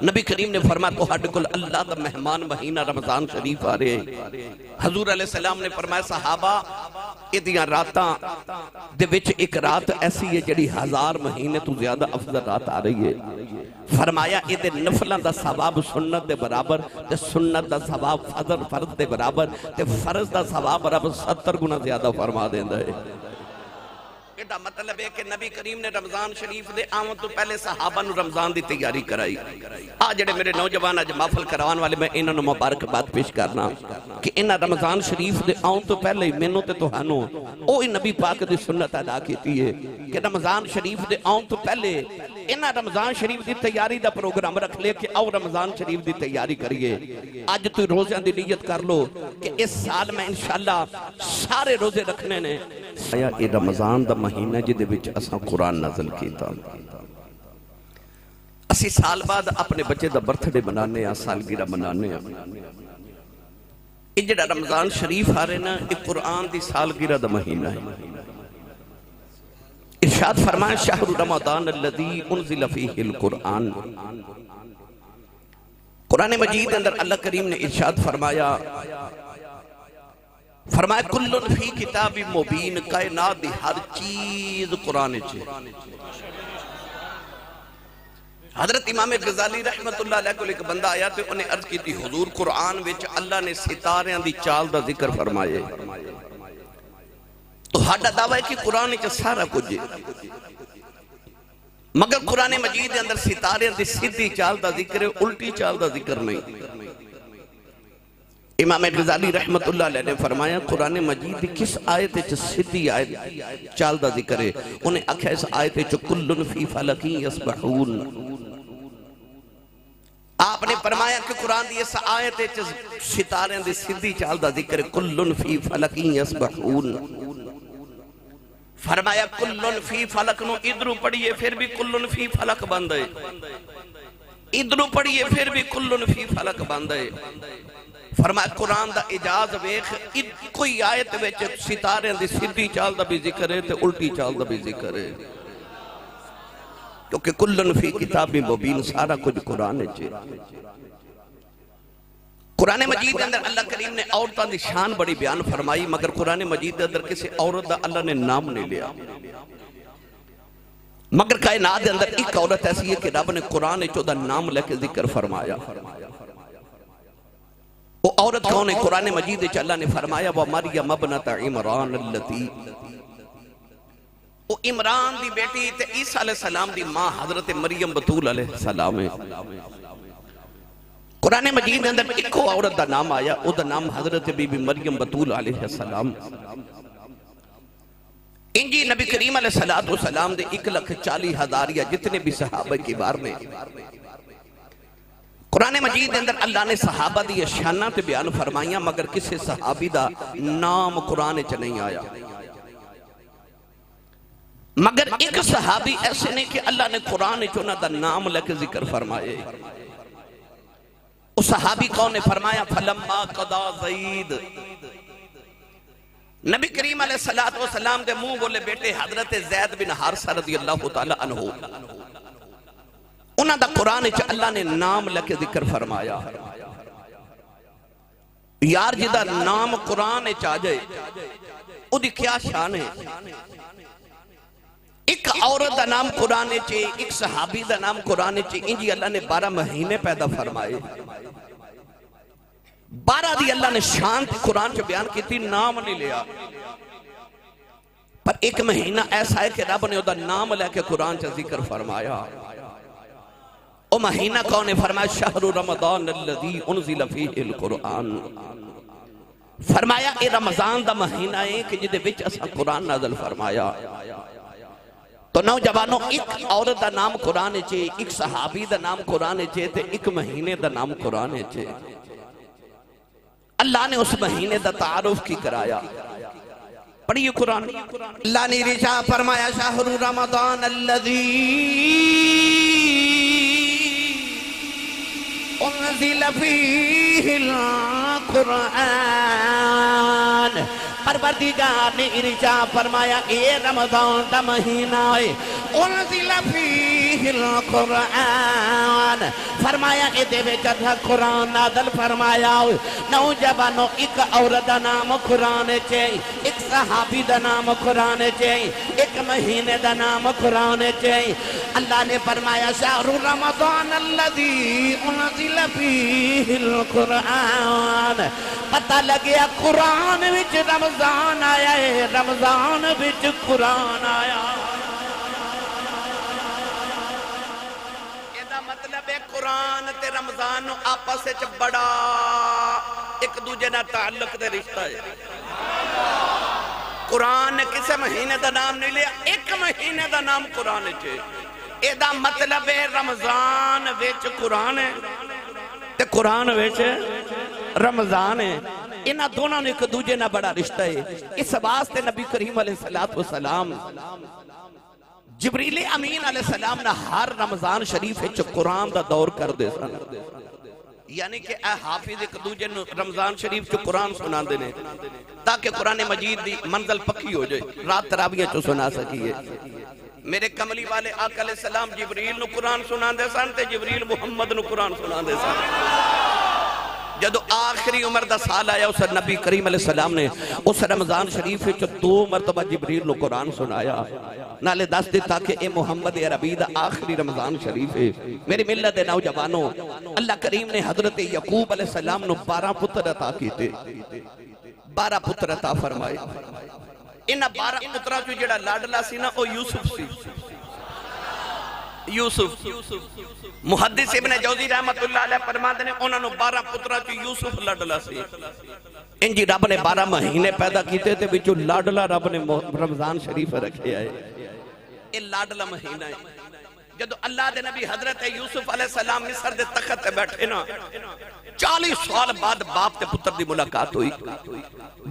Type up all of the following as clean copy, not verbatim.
نبی کریم نے فرمایا تو ہڈ کل اللہ دا مہمان مہینہ رمضان شریف آ رہے حضور علیہ السلام نے فرمایا صحابہ ادیاں راتاں دے وچ ایک رات ایسی ہے جڑی 1000 مہینے تو زیادہ افضل رات آ رہی ہے فرمایا ادے نفلاں دا ثواب سنت دے برابر تے سنت دا ثواب فرض دے برابر تے فرض دا ثواب برابر 70 گنا زیادہ فرما دیندا ہے یہ مطلب ہے کہ نبی کریم نے رمضان شریف دے آمد تو پہلے صحابہ نو رمضان دی تیاری کرائی آج جڑے میرے نوجوان آج محفل کروان والے میں انہوں نے مبارک بات پیش کرنا کہ انہاں رمضان شریف دے آمد تو پہلے ہی مینوں تے توہانوں اوہی نبی پاک دی سنت ادا کیتی ہے کہ رمضان شریف دے آمد تو پہلے انہاں رمضان شریف دی تیاری دا پروگرام رکھ لے کہ آؤ رمضان شریف دی تیاری کریے آج تو روزیاں دی نیت کر لو کہ اس سال میں انشاءاللہ سارے روزے رکھنے نے آیا یہ رمضان دا مہینہ جدے وچ اساں قرآن نازل کیتا اسی سال بعد اپنے بچے دا برتھ ڈے بنانے ہیں سالگرہ بنانے ہیں یہ جڑا رمضان شریف آ رہے نا یہ قرآن دی سالگرہ دا مہینہ ہے ارشاد فرمائے شہر رمضان الذی انزل فیہ القرآن قرآن مجید اندر اللہ کریم نے ارشاد فرمایا فرمایا کلن فی کتاب مبین کائنات دی ہر چیز قرآن چھے حضرت امام غزالی رحمت اللہ علیہ کو ایک بندہ آیا تو انہیں عرض کی تھی حضور قرآن وچ اللہ نے ستاریاں دی چال دا ذکر فرمائے تو ہاڈا دعویٰ ہے کہ قرآن وچ سارا کچھ مگر قرآن مجید اندر ستاریاں دی سیدھی چال دا ذکر ہے الٹی چال دا ذکر نہیں امام غزالی رحمت اللہ علیہ نے فرمایا قرآن مجید کس آیت سیدھی آیت چال دا ذکر ہے انہیں اکھا اس آیت کلن فی فلکی یسبحون آپ نے فرمایا کہ قرآن دی اس آیت ستارے دی سیدھی چال دا ذکر ہے کلن فی فلکی یسبحون فرمایا کلن فی فلک نو ادھرو پڑھئے پھر بھی کلن فی فلک بندے ادھرو پڑھئے پھر بھی کلن فی فلک بندے فرمایا قرآن دا اجاز ویخ کوئی آیت ویچ ستارے دی سیدھی چال دا بھی ذکر ہے تے الٹی چال دا بھی ذکر ہے کیونکہ کلن فی کتاب مبین سارا کچھ قرآن ہے قرآن مجید اندر اللہ کریم نے عورتاں دی شان بڑی بیان فرمائی مگر قرآن مجید اندر کسی عورت دا اللہ نے نام نہیں لیا مگر کائنات اندر ایک عورت ایسی ہے کہ رب نے قرآن چودہ نام لے کے ذکر فرمایا وہ عورت کون ہے قرآن مجید اللہ نے فرمایا وہ مریم ابنت عمران اللتی وہ عمران دی بیٹی تے عیسیٰ علیہ السلام دی ماں حضرت مریم بطول علیہ السلام ہے قرآن مجید اندر ایک عورت دا نام آیا او دا نام حضرت بی بی مریم بطول علیہ السلام انجی نبی کریم علیہ السلام دے 1,40,000 یا جتنے بھی صحابہ کی بار میں قرآن مجید اندر اللہ نے صحابہ دی شانہ تے بیان فرمائیاں مگر کسی صحابی دا نام قرآن چ نہیں آیا مگر ایک صحابی ایسے نہیں کہ اللہ نے قرآن چونہ دا نام لے کے ذکر فرمائے اس صحابی کون نے فرمایا فلما قضا زید نبی کریم علیہ السلام دے منہ بولے بیٹے حضرت زید بن حارثہ رضی اللہ تعالی عنہ انہاں دا قرآن چ اللہ نے نام لے کے ذکر فرمایا یار جدہ نام قرآن چ آ جائے او دی کیا شان ہے ایک عورت دا نام قرآن چ ایک صحابی دا نام قرآن چ انجی اللہ نے 12 مہینے پیدا فرمائے 12 دی اللہ نے شان قرآن چ بیان کی تھی نام نہیں لیا پر ایک مہینہ ایسا ہے کہ رب نے دا نام لے کے قرآن چ ذکر فرمایا او مہینہ کون نے فرمایا شہر رمضان الذی انزل فیہ القرآن فرمایا اے رمضان دا مہینہ ہے کہ جدے وچ اسا قرآن نازل فرمایا تو نوجوانوں ایک عورت دا نام قرآن چے ایک صحابی دا نام قرآن چے تے ایک مہینے دا نام قرآن چے اللہ نے اس مہینے دا تعارف کی کرایا پڑھئے قرآن اللہ نے رجا فرمایا شہر رمضان الذی انزل فیہ القرآن پروردگار نے ارجاء فرمایا اے رمضان دا مہینہ ہے انزل فیہ فیہ القرآن فرمایا ادھے وچ قرآن نازل فرمایا نوجوانو ایک عورت دا نام قرآن چے ایک صحابی دا نام قرآن چے ایک مہینے دا نام قرآن چے اللہ نے فرمایا شہر رمضان الذی انزل فیہ القرآن پتہ لگیا قرآن وچ رمضان آیا ہے رمضان وچ قرآن آیا یہ مطلب ہے قرآن تے رمضان آپس وچ بڑا ایک دوجے نال تعلق دے رشتہ ہے قرآن نے کسے مہینے دا نام نہیں لیا ایک مہینے دا نام قرآن چھے ایدہ مطلب ہے رمضان ویچ قرآن ہے تے قرآن ویچ رمضان ہے انہاں دونوں نے ایک دوجے نہ بڑا رشتہ ہے اس واسطے نبی کریم علیہ السلام جبریل امین علیہ السلام نے ہر رمضان شریف ہے قرآن دا دور کر دے سن یعنی کہ اے حافظ ایک دوجے رمضان شریف جو قرآن سنا دینے تاکہ قرآن مجید دی منزل پکی ہو جائے رات تراویہ چو سنا سکیے میرے کملی والے آقا علیہ السلام جبریل نو قرآن سنا دے سن تے جبریل محمد نو قرآن سنا دے سن جدو آخری عمر دا سال آیا اس نبی کریم علیہ السلام نے اس رمضان شریف جو 2 مرتبہ جبریل نو قرآن سنایا نالے دس دیتا کہ اے محمد عربی دا آخری رمضان شریف ہے میری ملت نوجوانوں اللہ کریم نے حضرت یعقوب علیہ السلام نو 12 پتر عطا کیتے 12 پتر عطا فرمائے انہا 12 پترہ جو جڑا لاڈلا سی نا او یوسف سی یوسف محدث ابن جوزی رحمت اللہ علیہ فرماتے ہیں انہوں نے 12 پترہ جو یوسف لاڈلا سی انجی رب نے 12 مہینے پیدا کیتے تھے بچو لاڈلا رب نے رمضان شریف رکھے آئے یہ لاڈلا مہینہ ہے جدو اللہ دے نبی حضرت یوسف علیہ السلام مصر دے تخت تے بیٹھے نا 40 سال بعد باپ تے پتر دی ملاقات ہوئی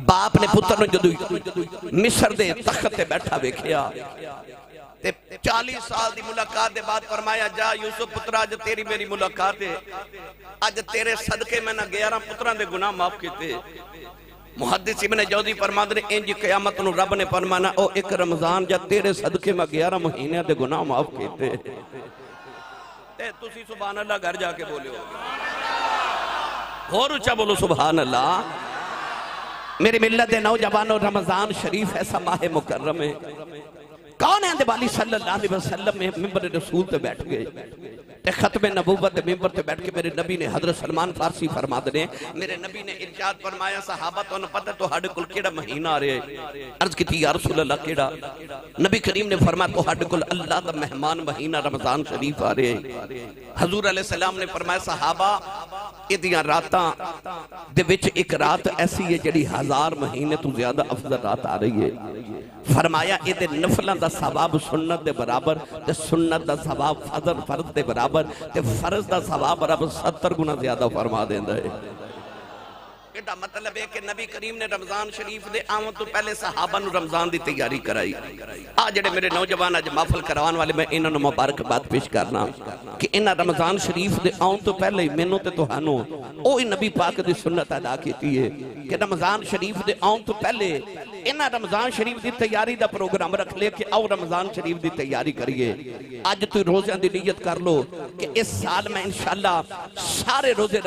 باپ نے پتر نے جدو مصر دے تخت تے بیٹھا بیکھیا 40 سال دی ملاقات دے بعد فرمایا جا یوسف پتر آج تیری میری ملاقات ہے آج تیرے صدقے میں نہ 11 پتران دے گناہ معاف کیتے محدث ابن جوزی فرماتے ہیں انجی قیامت نو رب نے فرمانا او ایک رمضان جا تیرے صدقے میں 11 مہینے دے گناہ معاف کیتے تسی سبحان اللہ گھر جا کے بولے ہو اچھا بولو سبحان اللہ میری ملت نوجوانوں رمضان شریف ایسا ماہ مکرم ہے کون ہے اندبالی صلی اللہ علیہ وسلم میں ممبر رسول تے بیٹھ گئے ختم نبوت ممبر تے بیٹھ کے میرے نبی نے حضرت سلمان فارسی فرما دنے میرے نبی نے ارشاد فرمایا صحابہ تو انہوں پتہ تو ہڈ کل کیڑا مہینہ آ رہے عرض کی تھی یا رسول اللہ کیڑا نبی کریم نے فرمایا تو ہڈ کل اللہ دا مہمان مہینہ رمضان شریف آ رہے حضور علیہ السلام نے فرمایا صحابہ ادیاں راتاں دے وچ ایک رات ایسی ہے جڑی 1000 مہینے تو زیادہ افضل رات آ رہی ہے فرمایا ادھے نفلان دا ثواب سنت دے برابر تے سنت دا ثواب فرض دے برابر تے فرض دا ثواب رب 70 گنا زیادہ فرما دیندہ ہے ایڈا مطلب ہے کہ نبی کریم نے رمضان شریف دے آمد تو پہلے صحابہ نو رمضان دی تیاری کرائی آج جڑے میرے نوجوان آج محفل کروان والے میں انہوں نے مبارک بات پیش کرنا کہ انہاں رمضان شریف دے آمد تو پہلے مینوں تے توہانوں اوہی نبی پاک دی سنت ادا کیتی ہے کہ رمضان شریف دے آمد تو پہلے انہاں رمضان شریف دی تیاری دا پروگرام رکھ لے کہ آؤ رمضان شریف دی تیاری کریے آج تو روزہ دی نیت کر لو کہ اس سال میں انشاءاللہ سارے روزے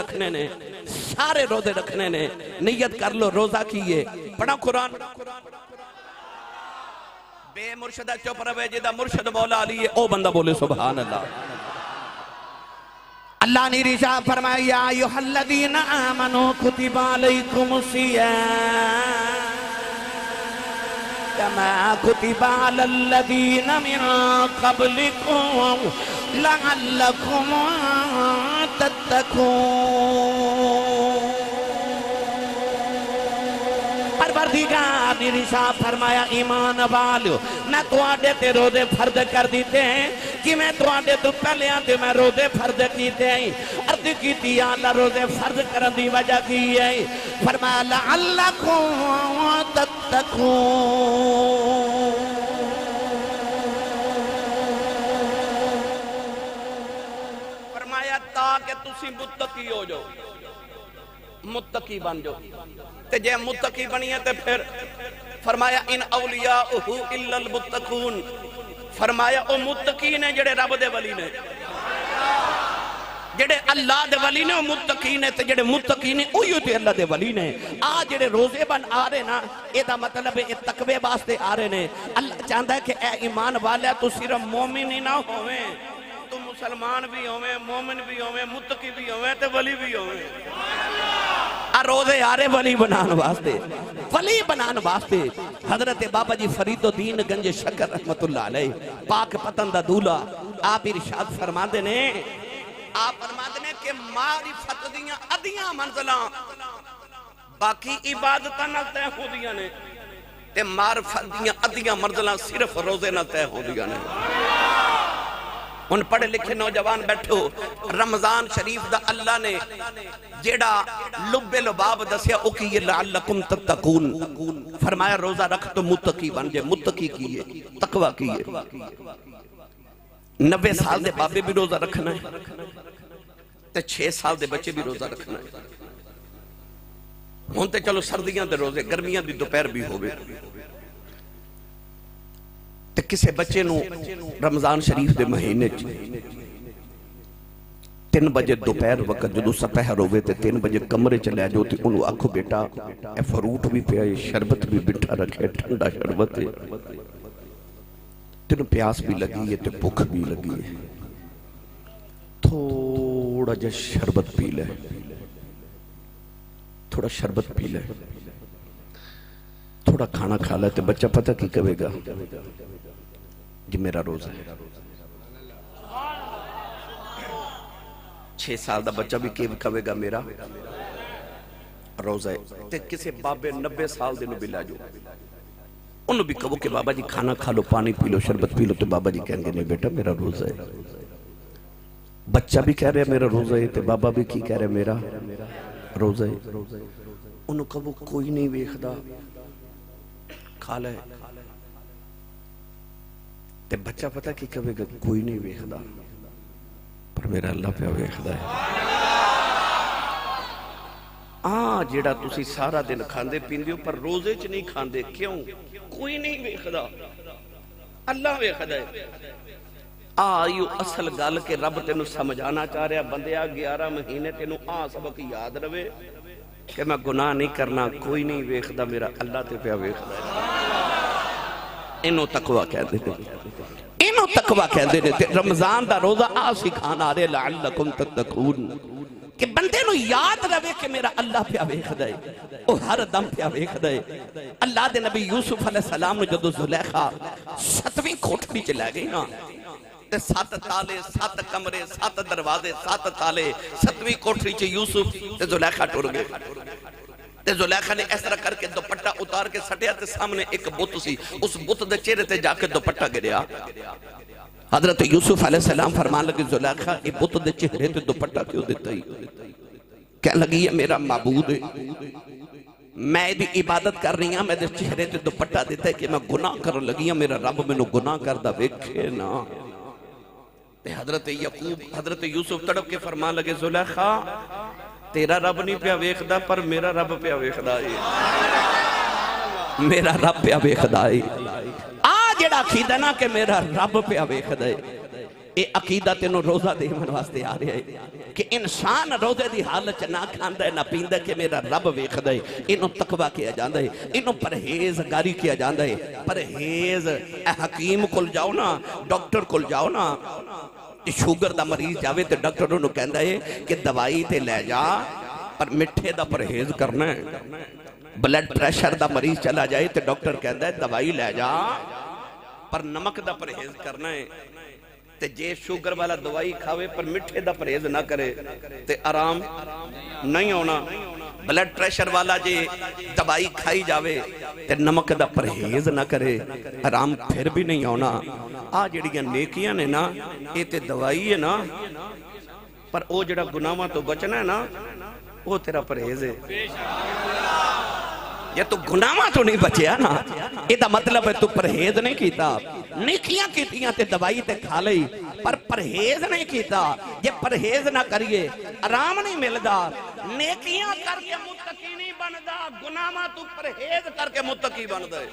رکھنے نے نیت کر لو روزہ کیے پڑھا قرآن بے مرشدہ چپ روے جدہ مرشد مولا علی ہے او بندہ بولے سبحان اللہ اللہ نے رشاہ فرمایا یا ایھا الذین آمنوا کتب علیکم الصیام كما كتب على الذين من قبلكم لعلكم تتقون پروردگار نے ارشاد فرمایا ایمان والو میں تواڈے تے روزے فرض کر دیتے ہیں کہ میں تواڈے تو پہلے آتے میں روزے فرض کیتے ہیں عرض کیتی اللہ روزے فرض کرن دی وجہ کی ہے فرمایا لعلکم تتقون فرمایا تاکہ تسی متقی ہو جاؤ متقی بن جاؤ تے جے متقی بنی ہے تے پھر فرمایا ان اولیاءہ الا المتقون فرمایا او متقی نے جڑے رب دے ولی نے، جڑے اللہ دے ولی نے او متقی نے، تے جڑے متقی نے اوہی تے اللہ دے ولی نے۔ جڑے روزے بن آ رہے نا، اے دا مطلب ہے تقوی واسطے آ رہے نے۔ اللہ چاہتا ہے کہ اے ایمان والا تو صرف مومن ہی نہ ہوئے، تو مسلمان بھی ہوئے، مومن بھی ہوئے، متقی بھی ہوئے، تے ولی بھی ہوئے۔ روزے آ رہے ولی بنان واسطے، ولی بنان واسطے۔ حضرت بابا جی فرید الدین گنج شکر رحمت اللہ علیہ پاک پتن دا دولا آپ ارشاد فرما دینے، آپ فرما دینے کہ معرفت دیاں ادیاں منزلاں باقی عبادتاں نہ تے ہو دیاں نے، تے معرفت دیاں ادیاں منزلاں صرف روزے نہ تے ہو دیاں نے۔ ان پڑھے لکھے نوجوان بیٹھو، رمضان شریف دا اللہ نے جیڑا لب لباب دسیا او کی لعلکم تتقون، فرمایا روزہ رکھ تو متقی بن جائے۔ متقی کیے، تقوی کیے۔ 90 سال دے بابے بھی روزہ رکھنا ہے تے 6 سال دے بچے بھی روزہ رکھنا ہے۔ ہون تے چلو سردیاں دے روزے، گرمیاں دی دوپہر بھی ہوئے، تے کسے بچے نو رمضان شریف دے مہینے 3 بجے دوپہر وقت جدو سپہر ہوئے تے 3 بجے کمرے چلے جو تے انہوں آکھو بیٹا اے فروٹ بھی پیا، یہ شربت بھی بٹھا رکھے، ٹھنڈا شربت ہے، تینوں پیاس بھی لگی ہے تے بھوک بھی لگی ہے، تھوڑا جا شربت پی لے، تھوڑا شربت پی لے، تھوڑا کھانا کھا لے۔ تے بچہ پتہ کی کہے گا جی میرا روزہ ہے۔ 6 سال دا بچہ بھی کہے گا میرا روزہ ہے۔ تے کسے بابے 90 سال دے نو بھی لے جو، انہوں بھی کہو کہ بابا جی کھانا کھا لو، پانی پی لو، شربت پی لو، تو بابا جی کہیں گے نہیں بیٹا میرا روزہ ہے۔ بچہ بھی کہہ رہے میرا روزہ ہے، تے بابا بھی کی کہہ رہے میرا روزہ ہے۔ انہوں کہو کوئی نہیں ویکھدا، کھا لے۔ تے بچہ پتہ کی کہے گا کوئی نہیں ویکھدا پر میرا اللہ پہ ویکھدا ہے۔ جیڑا تسی سارا دن کھاندے پیندے ہو پر روزے چ نہیں کھاندے، کیوں؟ کوئی نہیں ویکھدا، اللہ ویکھدا ہے۔ آئیو اصل گل کہ رب تینوں سمجھانا چاہ رہا بندیا 11 مہینے تینوں سبق یاد رہے کہ میں گناہ نہیں کرنا، کوئی نہیں ویکھدا، میرا اللہ تے پہ ویکھدا ہے۔ انہوں تقوی کہہ دے، انہوں تقوی کہہ دے۔ رمضان دا روزہ سکھانا آ رہے لعلکم تتقون کہ بندے نو یاد رہے کہ میرا اللہ پہ ویکھدا ہے، او ہر دم پہ ویکھدا ہے۔ اللہ دے نبی یوسف علیہ السلام نے جدو زلیخا 7ویں کوٹھڑی چ لے گئی نا، 7 تالے، 7 کمرے، 7 دروازے، 7 تالے، 7ویں کوٹھڑی چ یوسف تے زلیخا ٹر گئے۔ تے زلیخا نے اس طرح کر کے دوپٹہ اتار کے سٹیا تے سامنے ایک بت سی، اس بت دے چہرے تے جا کے دوپٹہ گریا۔ حضرت یوسف علیہ السلام فرمان لگے زلیخا یہ بت دے چہرے تے دوپٹہ کیوں دیتا ہی؟ کہنے لگی یہ میرا معبود ہے، میں دی عبادت کر رہی ہوں، میں دے چہرے تے دوپٹہ دیتا ہے کہ میں گناہ کر لگی ہوں، میرا رب میں نو گناہ کردہ ویکھے نا۔ تے حضرت یعقوب حضرت یوسف تڑپ کے فرمان لگے زلیخا تیرا رب نہیں پیا ویکھدا پر میرا رب پیا ویکھدا ہے، میرا رب پیا ویکھدا ہے۔ جڑا عقیدہ نا کہ میرا رب پیا ویکھدا ہے، اے عقیدہ تینوں روزہ دے من واسطے آ رہا ہے کہ انسان روزے دی حالت نہ کھاندا ہے نہ پیندا کہ میرا رب ویکھدا ہے۔ انہوں تقوی کیا جاندا ہے، انہوں پرہیزگاری کیا جاندا ہے۔ پرہیز حکیم کول جاؤ نا، ڈاکٹر کول جاؤ نا، شوگر دا مریض جاوے تے ڈاکٹر انہوں کہندا ہے کہ دوائی تے لے جا پر مٹھے دا پرہیز کرنا ہے۔ بلڈ پریشر دا مریض چلا جائے تے ڈاکٹر کہندا ہے دوائی لے جا پر نمک دا پرہیز کرنا ہے۔ تے جے شوگر والا دوائی کھاوے پر مٹھے دا پرہیز نہ کرے تے آرام نہیں ہونا۔ بلڈ پریشر والا جے دوائی کھائی جاوے تے نمک دا پرہیز نہ کرے آرام پھر بھی نہیں ہونا۔ جڑیاں نیکیاں نے نا یہ تے دوائی ہے نا، پر او جڑا گناہاں تو بچنا ہے نا وہ تیرا پرہیز ہے۔ یہ تو گناہاں تو نہیں بچیا نا، یہ دا مطلب ہے تو پرہیز نہیں کیتا۔ نیکیاں کیتیاں تے دوائی تے کھا لئی پر پرہیز نہیں کیتا۔ یہ پرہیز نہ کریے آرام نہیں ملدا۔ نیکیاں کر کے متقی نہیں بندا، گناہاں تو پرہیز کر کے متقی بندا ہے۔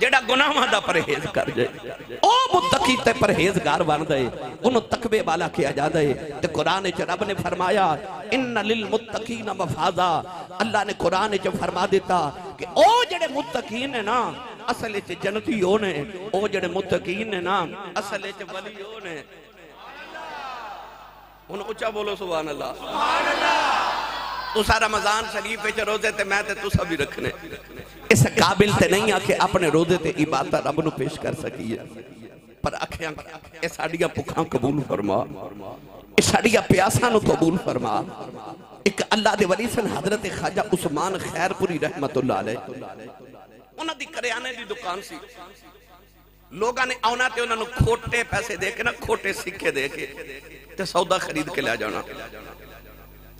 جیڑا گناہاں دا پرہیز کر جائے او متقی تے پرہیزگار بن دے انہوں تقوی والا کیا جا دے تے قرآن چ رب نے فرمایا ان للمتقین مفازا اللہ نے قرآن چ فرما دیتا کہ او جڑے متقین ہیں نا اصل وچ جنتی ہو نے او جڑے متقین ہیں نا اصل وچ ولی ہو نے انہوں اچھا بولو سبحان اللہ سبحان اللہ تو سارا رمضان شریف وچ روزے تے میں تے تسا بھی رکھنے اس قابل تے نہیں آکے اپنے روزے تے عبادت رب نو پیش کر سکیے پر آکھیاں اے ساڈیاں بھکھاں قبول فرما اے ساڈیاں پیاساں نو قبول فرما ایک اللہ دے ولی سن حضرت خواجہ عثمان خیر پوری رحمت اللہ علیہ انہاں دی کریانے دی دکان سی لوگاں نے آنا تے انہاں نو کھوٹے پیسے دے کے نا کھوٹے سکے دے کے تے سودا خرید کے لے جانا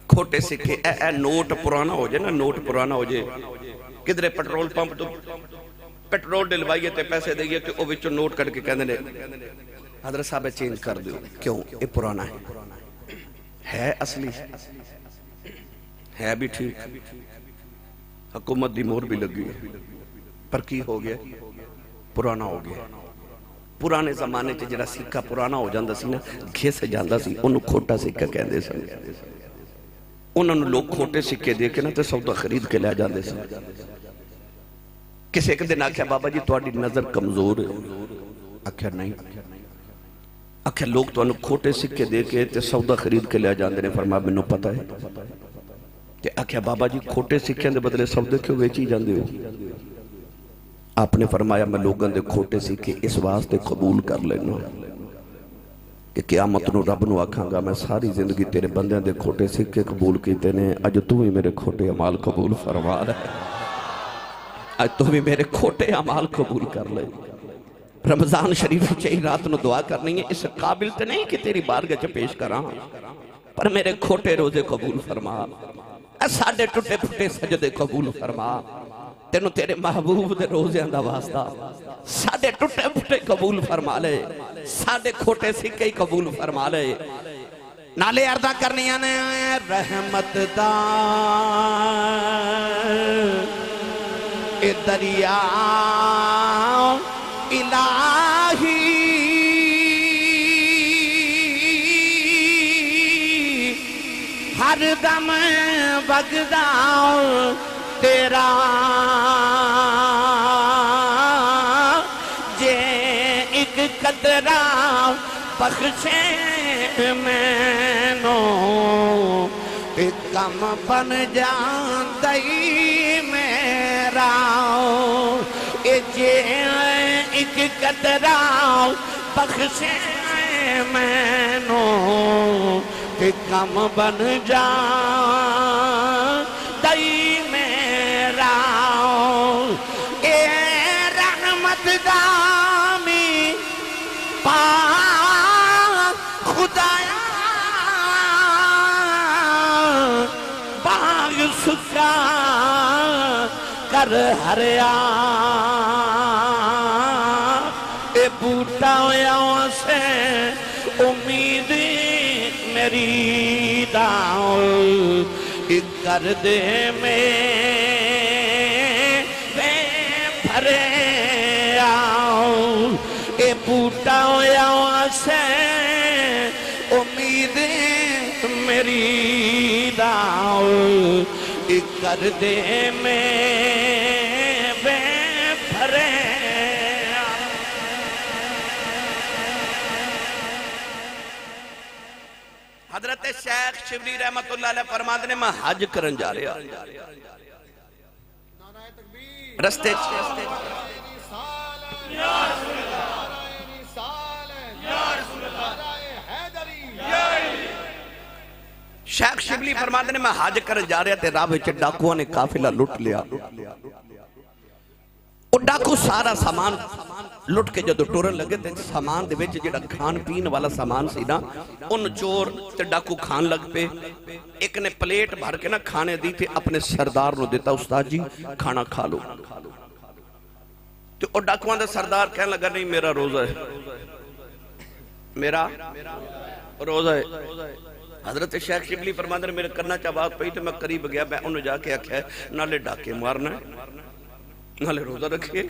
کھوٹے سکے اے نوٹ پرانا ہو جائے نا نوٹ پرانا ہو جائے کدھرے پیٹرول پمپ تو پیٹرول ڈلوائیے تے پیسے دئیے کہ او وچوں نوٹ کٹ کے کہنے حضرت صاحب چینج کر دیو کیوں اے پرانا ہے اصلی ہے بھی ٹھیک حکومت دی مور بھی لگی پر کی ہو گیا پرانا ہو گیا پرانے زمانے چ جڑا سکہ پرانا ہو جاندا سی نا گھس جاندا سی اونوں کھوٹا سکہ کہندے سن انہوں نے لوگ کھوٹے سکے دے کے نا تے سودا خرید کے لے جاندے سن کسی ایک دن آکھیا بابا جی تہاڈی نظر کمزور ہے آکھیا نہیں آکھیا لوگ تو انہوں کھوٹے سکے دے کے تے سودا خرید کے لے جاندے نے فرمایا مینوں پتہ ہے کہ آکھیا بابا جی کھوٹے سکے دے بدلے سودے کیوں ویچی جاندے ہو آپ نے فرمایا میں لوگوں دے کھوٹے سکے اس واسطے قبول کر لینا کہ قیامت نو رب نو آکھاں گا میں ساری زندگی تیرے بندیاں دے کھوٹے سکے قبول کیتے نے اج تو ہی میرے کھوٹے عمال قبول فرما رہے اج تو ہی میرے کھوٹے عمال قبول کر لے رمضان شریف چاہی رات نو دعا کرنی ہے اس قابل تے نہیں کہ تیری بارگاہ چ پیش کراں پر میرے کھوٹے روزے قبول فرما اے ساڈے ٹوٹے پھٹے سجدے قبول فرما تینوں تیرے محبوب دے روزیاں دا واسطہ ساڈے ٹوٹے پھٹے قبول فرما لے ساڈے کھوٹے سکے ہی قبول فرما لے نالے عرضاں کرنیاں نے رحمت دا اے دریا الہی ہر دم وگدا تیرا جے ایک قطرہ بخشے میں نو ایک کم بن جاندئی میرا اے جے ایک قطرہ بخشے میں نو ایک کم بن جاندئی میرا اے رحمت دامی پا خدایا باغ سکا کر ہریا اے بوٹا ہویا سے امید میری داؤں کر دے میں بھرے آؤں اے بوٹا ہویا سے امید میری داؤں کر دے میں بھرے حضرت شیخ شبلی رحمت اللہ علیہ فرماتے نے میں حج کرن جا رہا رستے شیخ شبلی فرماتے نے میں حج کرن جا رہا تے راہ وچ ڈاکوؤں نے قافلہ لٹ لیا وہ ڈاکو سارا سامان لٹ کے جدو ٹورن لگے تے سامان دے وچ جڑا کھان پین والا سامان سی نا ان چور تے ڈاکو کھان لگ پے ایک نے پلیٹ بھر کے نا کھانے دی تے اپنے سردار نو دیتا استاد جی کھانا کھا لو تو وہ ڈاکوان دے سردار کہنے لگا نہیں میرا روزہ ہے میرا روزہ ہے حضرت شیخ شبلی فرماتے ہیں میرے کرنا چاہ پئی تو میں قریب گیا میں انہوں جا کے آکھیا ہے نالے ڈاکے مارنا ہے نالے روزہ رکھے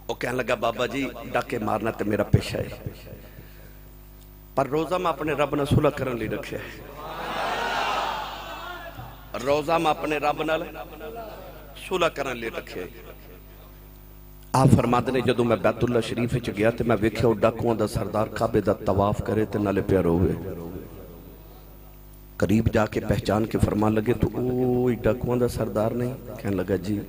وہ کہنے لگا بابا جی ڈاکے مارنا تو میرا پیشہ ہے، پر روزہ میں اپنے رب نال صلح کرن لئی رکھیا ہے، روزہ میں اپنے رب نال صلح کرن لئی رکھیا ہے۔ آپ فرماتے نے جدوں میں بیت اللہ شریف وچ گیا تے میں ویکھیا ڈاکواں دا سردار کعبے دا طواف کرے تے نالے پیا روے۔ قریب جا کے پہچان کے فرمان لگے تو اوہ ڈاکواں دا سردار نہیں؟ کہنے لگا جی۔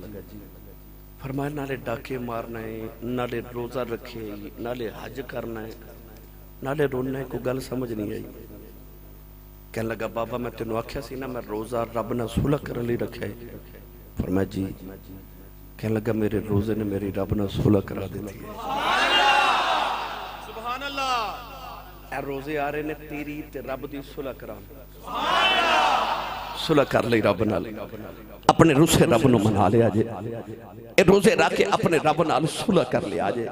فرمایا نالے ڈاکے مارنا ہے، نالے روزہ رکھے، نالے حج کرنا ہے، نالے رونا ہے، کوئی گل سمجھ نہیں آئی۔ کہنے لگا بابا میں تینوں آکھیا سی نا میں روزہ رب نال صلح کرن لئی رکھیا ہے۔ فرمایا جی۔ کہنے لگا میرے روزے نے میری رب نال صلح کرا دیتی ہے۔ سبحان اللہ۔ اے روزے آ رہے نے تیری تے رب دی صلح کرا، صلح کر لئی رب نال، اپنے روزے رب نو منا لیا جے، اے روزے رکھ کے اپنے رب نال صلح کر لیا جے۔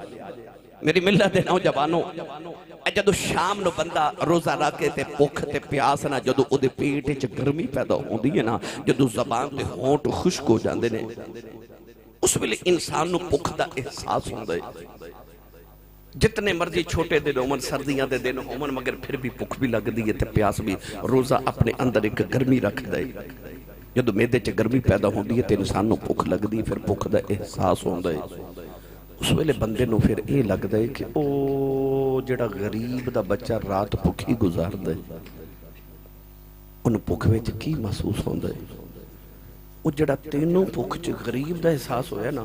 میری ملت دے نوجوانوں، جدو شام نو بندہ روزہ رکھے تے بھوک تے پیاس نہ جدو او دے پیٹ وچ گرمی پیدا ہوندی ہے نا، جدو زبان تے ہونٹ خشک ہو جاندے نے، اس ویلے انسان نو بھوک دا احساس ہوندا ہے۔ جتنے مرضی چھوٹے دن ہومن، سردیاں دے دن ہومن، مگر پھر بھی بھوک بھی لگ دی ہے تے پیاس بھی۔ روزہ اپنے اندر ایک گرمی رکھ دے، جدو میدے چ گرمی پیدا ہوندی ہے تے انسان نو بھوک لگ دی، پھر بھوک دا احساس ہوندا ہے۔ اس ویلے بندے نو پھر اے لگدا ہے کہ او جڑا غریب دا بچہ رات بھوکی گزاردا ہے، ان بھوک وچ کی محسوس ہوندا ہے؟ او جڑا تینوں بھوک چ غریب دا احساس ہویا نا،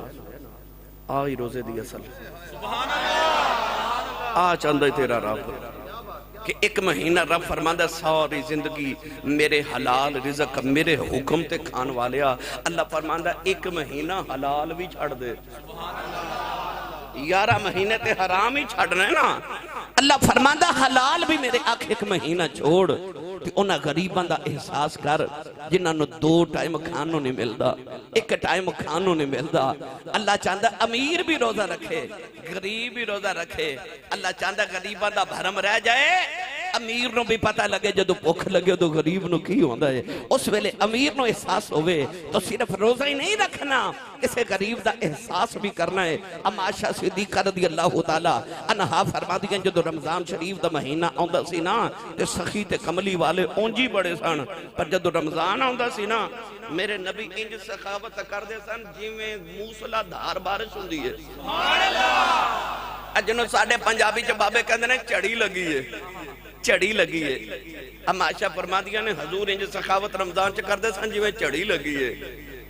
آئی روزے دی اصل آ چاندہ تیرا رب کہ ایک مہینہ رب فرماندہ ساری زندگی میرے حلال رزق میرے حکم تے کھان والیا، اللہ فرماندہ ایک مہینہ حلال بھی چھڑ دے، 11 مہینے تے حرام ہی چھڑنا ہے نا، اللہ فرماندہ حلال بھی میرے آنکھ ایک مہینہ چھوڑ تے انہاں غریباں دا احساس کر جنہاں نو 2 ٹائم کھانوں نہیں ملدا، 1 ٹائم کھانوں نہیں ملدا۔ اللہ چاہندہ امیر بھی روزہ رکھے، غریب بھی روزہ رکھے، اللہ چاہندہ غریباں دا بھرم رہ جائے، امیر نو بھی پتہ لگے جدو بھوک لگے تو غریب نو کی ہوندا ہے، اس ویلے امیر نو احساس ہوئے تو صرف روزہ ہی نہیں رکھنا، کسے غریب دا احساس بھی کرنا ہے۔ اما عائشہ صدیقہ رضی اللہ تعالی عنہا فرما دیاں جدو رمضان شریف دا مہینہ آندا سی نا تے سخی تے کملی والے اونجی بڑے سن، پر جدو رمضان آندا سی نا میرے نبی انج سخاوت کر دے سن جی میں موسلا دھار بارش ہوندی ہے۔ سبحان اللہ۔ جنوں ساڈے پنجابی چ بابے کہندے نے چڑی لگی ہے، چڑی لگی ہے۔ اما عائشہ فرمادیاں نے حضور انج سخاوت رمضان چ کردے سن جویں چڑی لگی ہے،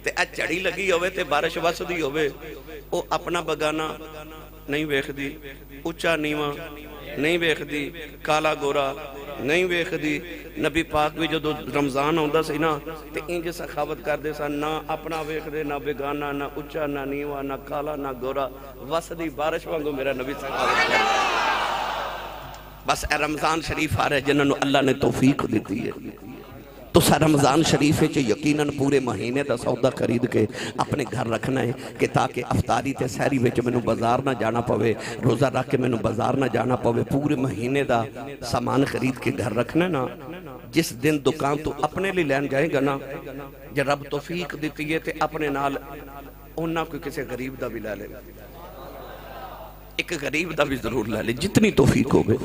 تے اے چڑی لگی ہوئے تے بارش وسدی ہوئے، او اپنا بگانا نہیں ویکھدی، اونچا نیواں نہیں ویکھدی، کالا گورا نہیں ویکھدی۔ نبی پاک بھی جدو رمضان ہوندا سی نا تے انج سخاوت کردے سن، نہ اپنا ویکھدے، نہ بگانا، نہ اونچا، نہ نیواں، نہ کالا، نہ گورا، وسدی بارش وانگو میرا نبی سخاوت کردے۔ بس اے رمضان شریف آ رہے جنہوں نے اللہ نے توفیق دیتی ہے تو سا رمضان شریف ہے یقیناً پورے مہینے دا سودا خرید کے اپنے گھر رکھنا ہے کہ تاکہ افطاری تے سحری وچ مینوں بازار نہ جانا پوے، روزہ رکھ کے مینوں بازار نہ جانا پوے، پورے مہینے دا سامان خرید کے گھر رکھنا ہے نا۔ جس دن دکان تو اپنے لیے لین جائے گا نا، جب رب توفیق دیتی ہے تے اپنے نال انہاں کوئی کسی غریب دا بھی لے لے، ایک غریب دا بھی ضرور لے لے جتنی توفیق ہو گئے۔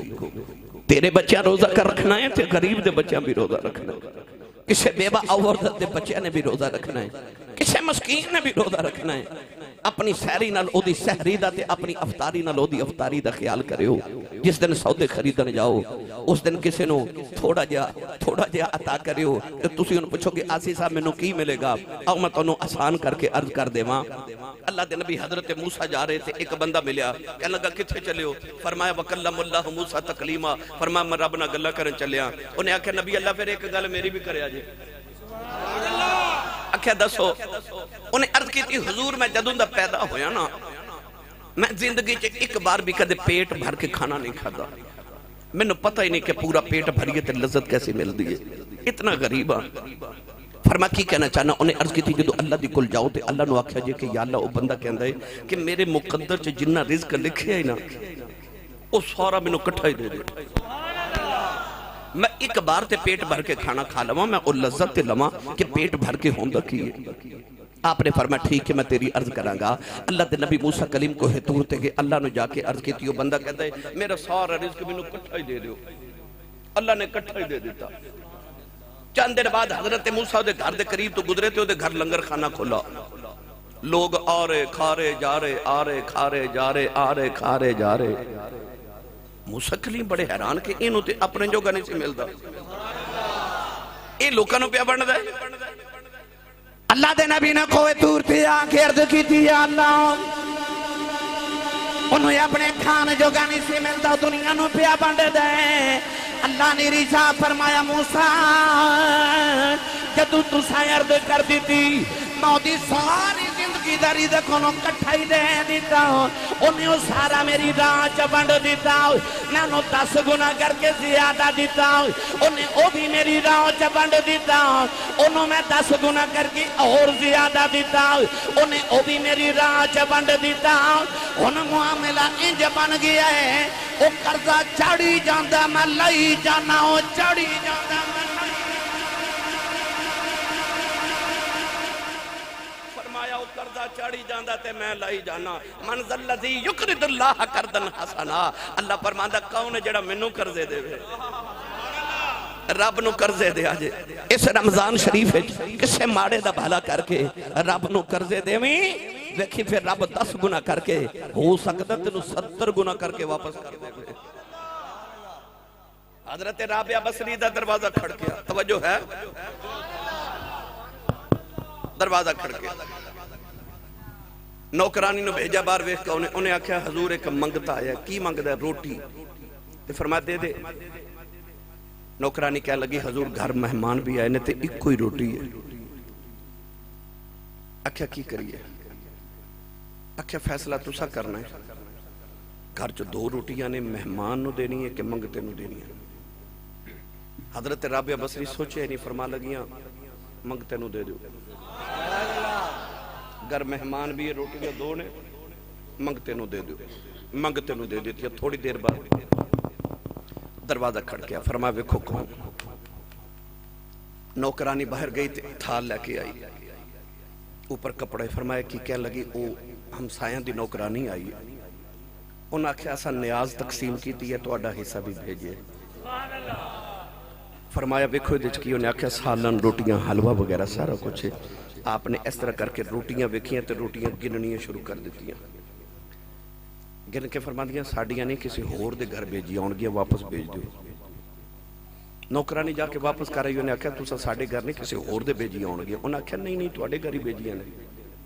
تیرے بچیاں روزہ کر رکھنا ہے تے غریب دے بچیاں بھی روزہ رکھنا ہے، کسے بیوہ عورت دے بچیاں نے بھی روزہ رکھنا ہے، کسے مسکین نے بھی روزہ رکھنا ہے۔ اپنی سحری نال او دی سحری دا تے اپنی افطاری نال او دی افطاری دا خیال کریو۔ جس دن سودے خریدن جاؤ اس دن کسے نو تھوڑا جا عطا کریو، تسی انہوں پوچھو کہ آسی صاحب میں نو کی ملے گا، او میں تو انہوں آسان کر کے عرض کر دے ماں۔ اللہ دے نبی حضرت موسیٰ جا رہے تھے، ایک بندہ ملیا، کہنے لگا کتھے چلے ہو؟ فرمایا وَكَلَّمُ اللَّهُ مُوسَىٰ تَكْلِيمًا، فرمایا میں رب نہ گلہ کرن چلیا۔ انہیں آکھیا نبی اللہ پھر ایک گل میری بھی کرے آجے، آکھیا دسو۔ انہیں عرض کی تھی حضور میں جدوں دا پیدا ہویا نا میں زندگی چ ایک بار بھی کدے پیٹ بھر کے کھانا نہیں کھادا، میں نے پتہ ہی نہیں کہ پورا پیٹ بھریے تے لذت کیسے مل دی ہے، اتنا غریب ہاں۔ فرما کی کہنا چاہنا، انہیں عرض کی تھی جدو اللہ دی کل جاؤ تے اللہ نو آکھیا جے کہ یا اللہ او بندہ کہندا ہے کہ میرے مقدر چ جنہ رزق لکھے ہے نا او سارا میں نو کٹھا ہی دے دے، میں ایک بار تے پیٹ بھر کے کھانا کھا لواں، میں او لذت تے لواں کہ پیٹ بھر کے ہوندا کی ہے۔ آپ نے فرمایا ٹھیک ہے میں تیری عرض کرانگا. اللہ دے نبی موسیٰ کلیم کو ہتور تے کہ اللہ نے جا کے عرض کی تھی. وہ بندہ کہتا ہے میرا سارا رزق میں نے کٹھا ہی دے دیو. اللہ نے کٹھا ہی دے دیتا. چند دن بعد حضرت موسیٰ دے گھر دے قریب تو گزرے تھے. دے گھر لنگر خانہ کھولا. لوگ آ رہے کھا رہے جا رہے آ رہے کھا رہے جا رہے آ رہے کھا رہے جا رہے. موسیٰ کلیم بڑے حیران کہ انہوں تے اپنے جو گانے سے ملدا. یہ لوکاں نو پیا بندا ہے. اللہ دے نبی نے کوئے تور تے آ کے عرض کی تھی یا اللہ انہوں اپنے کھان جو گانی سے ملتا دنیا نو پیا بانڈ دے. اللہ نے رجا فرمایا موسیٰ جدو تو سائرد کر دیتی موتی ساری زندگی داری دکھونوں کٹھائی دے دیتا ہوں. انہیں سارا میری راہ بانڈ دیتا ہوں. میں انہوں 10 گنا کر کے زیادہ دیتا ہوں. انہیں وہ بھی میری راہ بانڈ دیتا ہوں. انہوں میں 10 گنا کر کے اور زیادہ دیتا ہوں. انہیں وہ بھی میری راہ بانڈ دیتا ہوں. انہوں معاملہ انج بن گیا ہے وہ قرضہ چڑھی جاندہ میں لئی جانا ہوں چڑھی جاندہ میں فرمایا وہ قرضہ چڑھی جاندہ تے میں لئی جانا. منزل لذی یقرد اللہ کردن حسنا. اللہ فرماندہ کون ہے جڑا منو قرضے دے وے رب نو قرضے دے آجے. اس رمضان شریف کسے ماڑے دا بھالا کر کے رب نو قرضے دے میں دیکھی پھر رب 10 گنا کر کے ہو سکتا تینو 70 گنا کر کے واپس کر دے گئے. حضرت رابعہ بصری دا دروازہ کھڑ گیا. توجہ ہے دروازہ کھڑ گیا. نوکرانی نو بھیجا بار ویخ کا انہیں آکھیا حضور ایک منگتا آیا. کی منگتا ہے؟ روٹی. فرمایا دے دے. نوکرانی کہہ لگی حضور گھر مہمان بھی آئے نے تے ایک کوئی روٹی ہے. آکھیا کی کریے؟ آکھیا فیصلہ تسا کرنا ہے. گھر جو 2 روٹیاں نے مہمان نو دینی ہے کہ منگتے نو دینی ہے. حضرت رابعہ بصری سوچے نہیں فرما لگیاں منگتے نو دے دو. گھر مہمان بھی ہے روٹیاں 2 نے منگتے نو دے دو. منگتے نو دے دیتی. تھوڑی دیر بعد دروازہ کھڑ گیا. فرمایا ویکھو کون. نوکرانی باہر گئی تھال لے کے آئی اوپر کپڑے. فرمایا کی کہہ لگی او ہم سایاں دی نوکرانی آئی ہے. انہاں کہا ایسا نیاز تقسیم کی تھی ہے تو اڈا حصہ بھی بھیجے. فرمایا ویکھو دیچ کی انہیں آکھا سالن روٹیاں حلوہ وغیرہ سارا کچھ ہے. آپ نے اس طرح کر کے روٹیاں ویکھیاں تو روٹیاں گننیاں شروع کر دیتیاں. گن کے فرما دیا ساڑیاں نہیں کسی ہور دے گھر بھیجی آن گیا واپس بھیج دیو. نوکرانی جا کے واپس کر رہی انہیں آکھا تو ساڑے گھر نہیں کسی ہور دے بھیجی آن گیا. انہیں آکھا نہیں نہیں توڑے گھر ہی بھیجیاں نے.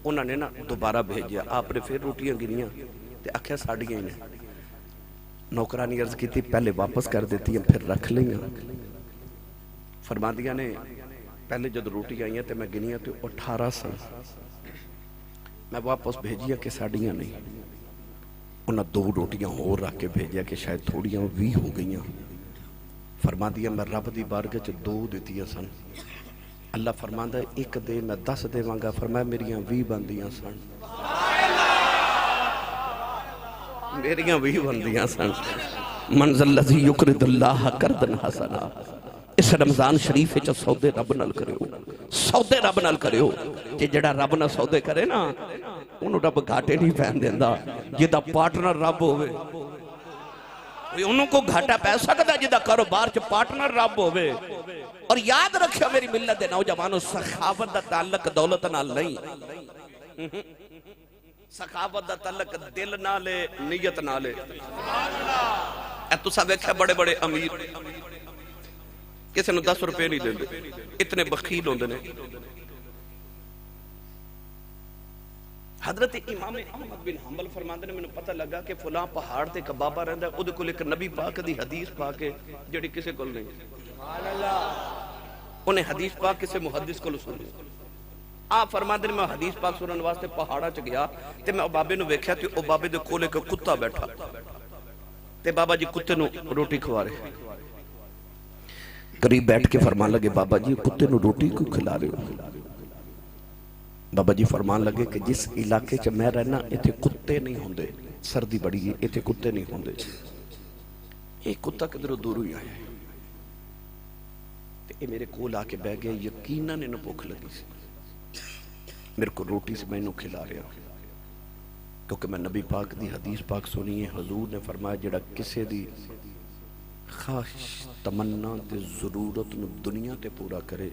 انہوں نے نا دوبارہ بھیجیا. آپ نے پھر روٹیاں گنیاں تے آکھا ساڑیاں ہی نے. نوکرانی عرض کی تھی پہلے واپس کر دیتی ہیں پھر رکھ لیں. فرما دیا نے پہلے جب روٹی آئی ہیں تو میں گنیاں تو 18 سن. میں واپس بھیجیا کہ ساڑیاں نہیں. انہاں 2 روٹیاں اور رکھ کے بھیجیا کہ شاید تھوڑیاں 20 ہو گئیاں. فرما دیا میں رب دی بارگاہ چ 2 دیتیاں سن. اللہ فرماندا ہے 1 دے میں 10 دے وانگا. فرمایا میریاں 20 بندیاں سن. میریاں 20 بندیاں سن. منزل لذی یقرد اللہ کردن حسنا. اس رمضان شریف چا سودے رب نال کریو. سودے رب نال کریو کہ جڑا رب نال سودے کرے نا انہوں رب گھاٹے نہیں پہن دیندہ. جدہ پارٹنر رب ہوئے انہوں کو گھاٹا پہ سکتا جدہ کاروبار چا پارٹنر رب ہوئے. اور یاد رکھو میری ملت دے نوجوانوں سخاوت دا تعلق دولت نال نہیں. سخاوت دا تعلق دل نالے نیت نالے. اے تو سب ایک ہے بڑے بڑے امیر کسی نے 10 روپے نہیں دیں دے اتنے بخیل ہوندے نے. حضرت امام احمد بن حنبل فرماندے نے میں نے پتہ لگا کہ فلاں پہاڑ تے ایک بابا رہندا ہے اودے کول ایک نبی پاک دی حدیث پاک ہے جڑی کسی کول نہیں. سبحان اللہ. انہیں حدیث پاک کسی محدث کول سنی. آپ فرماندے نے میں حدیث پاک سنن واسطے پہاڑا چ گیا تے میں او بابے نو ویکھیا تے او بابے دے کول ایک کتا بیٹھا تے بابا جی کتے نو روٹی کھوا رہے. قریب بیٹھ کے فرمان لگے بابا جی کتے نو روٹی کو کھلا رہے ہو؟ بابا جی فرمان لگے کہ جس علاقے چ میں رہنا ایتھے کتے نہیں ہوندے. سردی بڑی ہے ایتھے کتے نہیں ہوندے. ایک کتا کدھروں دور ہی آیا ہے تے میرے کول آ کے بیٹھ گیا. یقیناً انہوں بھوک لگی سی. میرے کو روٹی سے میں کھلا رہا کیونکہ میں نبی پاک دی حدیث پاک سنی ہے. حضور نے فرمایا جڑا کسے دی خواہش تمنا تے ضرورت نو دنیا تے پورا کرے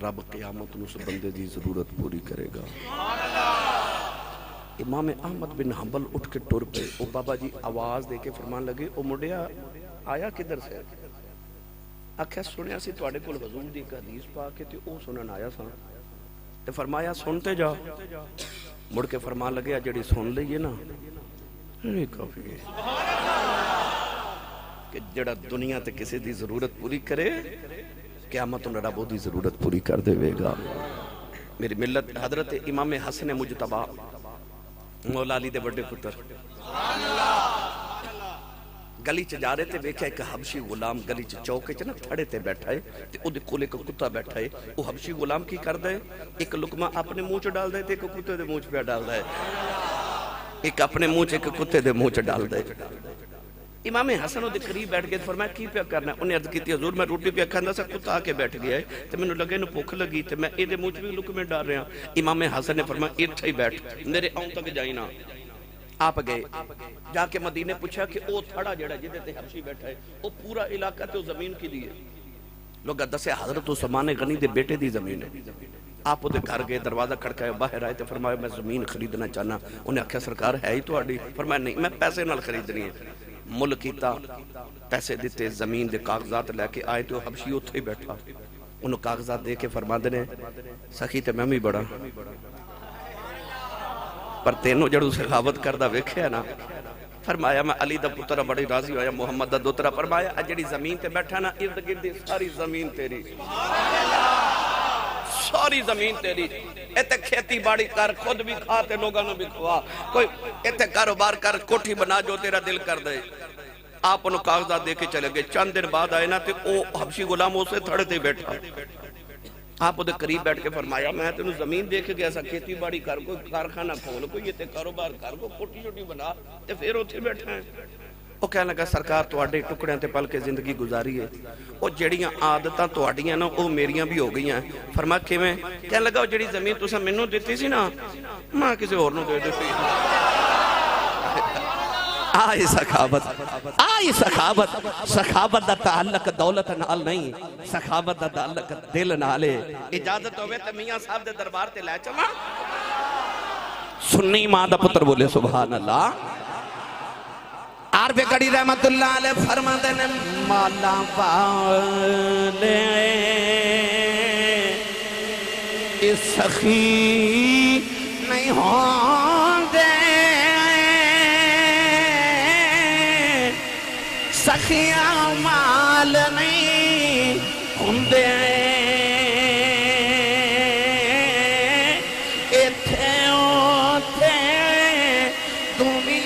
رب قیامت نو اس بندے دی ضرورت پوری کرے گا. امام احمد بن حنبل اٹھ کے ٹر پہ. او بابا جی آواز دے کے فرمان لگے او مڈیا آیا کدھر سے؟ آکھیا سنیا سی تواڈے کول حضور دی ایک حدیث پاک ہے تے او سنن آیا سا. تے فرمایا سنتے جا. مڑ کے فرمان لگے جڑی سن لئیے نا یہ کافی ہے کہ جڑا دنیا تے کسی دی ضرورت پوری کرے قیامت انہوں رب دی ضرورت پوری کر دے گا. میری ملت حضرت امام حسن مجتبی مولا علی دے بڑے پتر گلی چ جا رہے تھے. ویکھیا ایک حبشی غلام گلی چ چوکے چ نا تھڑے تے بیٹھا ہے تے او دے کول ایک کتا بیٹھا ہے. او حبشی غلام کی کردا ہے؟ ایک لقمہ اپنے منہ چ ڈالدا ہے تے ایک کتے دے منہ چ پہ ڈالدا ہے. ایک اپنے منہ چ ایک کتے دے منہ چ ڈالدا ہے. امام حسن دے قریب بیٹھ کے فرمایا کی پیا کرنا ہے؟ انہیں عرض کی حضور میں روٹی پیا کھاندا سا کتا آ کے بیٹھ گیا ہے تے مینوں لگے نو بھوک لگی تے میں اے دے منہ چ بھی لقمے ڈال رہا. امام حسن نے فرمایا ایتھے ہی بیٹھ میرے آؤں تک جائی نہ. آپ گئے جا کے مدینے پوچھا کہ او تھڑا جڑا جدے تے حبشی بیٹھا ہے او پورا علاقہ تے او زمین کی دی ہے؟ لوگ دسے حضرت عثمان غنی دے بیٹے دی زمین ہے. آپ دے گھر گئے دروازہ کھڑکایا باہر آئے تے فرمایا میں زمین خریدنا چاہنا. انہیں آکھیا سرکار ہے ہی تہاڈی؟ فرمایا نہیں میں پیسے نال خریدنی ہے. مل کیتا پیسے دیتے زمین دے کاغذات لے کے آئے تو حبشی اتھے ہی بیٹھا. انہوں کاغذات دے کے فرماندے نے سخی تے میں بھی بڑا پر تینوں جڑو سخاوت کردہ ویکھیا نا. فرمایا میں علی دا پتر بڑی راضی ہویا محمد دا دوترا. فرمایا جڑی زمین تے بیٹھا نا ارد گرد ساری زمین تیری ساری زمین تیری. ایتے کھیتی باڑی کر خود بھی کھا تے لوگاں نوں بھی کھوا کوئی ایتے کاروبار کر کوٹھی بنا جو تیرا دل کر دے. آپ انہوں کاغذات دے کے چلے گئے. چند دن بعد آئے نا تے او حبشی غلام اسے تھڑے تے بیٹھا. آپ دے قریب بیٹھ کے فرمایا میں تینوں زمین دیکھ گیا سا کھیتی باڑی کر کوئی کارخانہ کھول کوئی یہ تے کاروبار کر کوئی کوٹھی چھوٹی بنا تے پھر اتھے بیٹھا ہے. وہ کہنے لگا سرکار تواڈے ٹکڑیاں تے پل کے زندگی گزاری ہے وہ جڑیاں عادتاں تواڈیاں نا وہ میریاں بھی ہو گئی ہیں. فرمایا کیویں؟ کہنے لگا وہ جڑی زمین تساں مینوں دتی سی نا میں کسی اور نوں دے دتی. آئی سخاوت سخاوت دا تعلق دولت نال نہیں سخاوت دا تعلق دل نالے. اجازت ہوئے تے میاں صاحب دے دربار تے لے چلا. سنی ماں دا پتر بولے سبحان اللہ. عارف گڑی رحمت اللہ علیہ فرماتے نے مالا والے اس سخی نہیں ہوں دے سخیاں مال نہیں ہوندے ایتھے اوتھے دنی